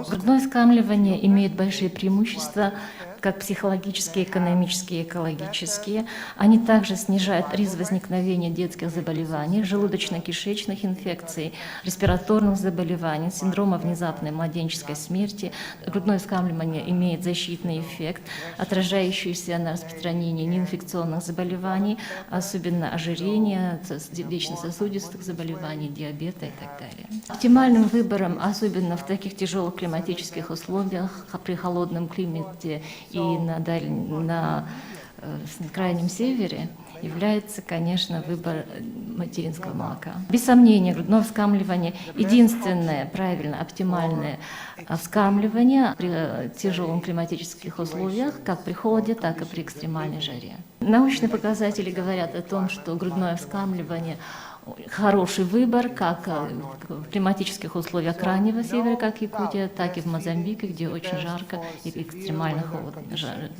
Грудное вскармливание имеет большие преимущества, как психологические, экономические, экологические. Они также снижают риск возникновения детских заболеваний, желудочно-кишечных инфекций, респираторных заболеваний, синдрома внезапной младенческой смерти. Грудное вскармливание имеет защитный эффект, отражающийся на распространении неинфекционных заболеваний, особенно ожирения, сердечно-сосудистых заболеваний, диабета и так далее. Оптимальным выбором, особенно в таких тяжелых климатических условиях, при холодном климате и на крайнем севере, является, конечно, выбор материнского молока. Без сомнения, грудное вскармливание – единственное правильно, оптимальное вскармливание при тяжелых климатических условиях, как при холоде, так и при экстремальной жаре. Научные показатели говорят о том, что грудное вскармливание – хороший выбор как в климатических условиях крайнего севера, как Якутия, так и в Мозамбике, где очень жарко и экстремально холодно, жарко.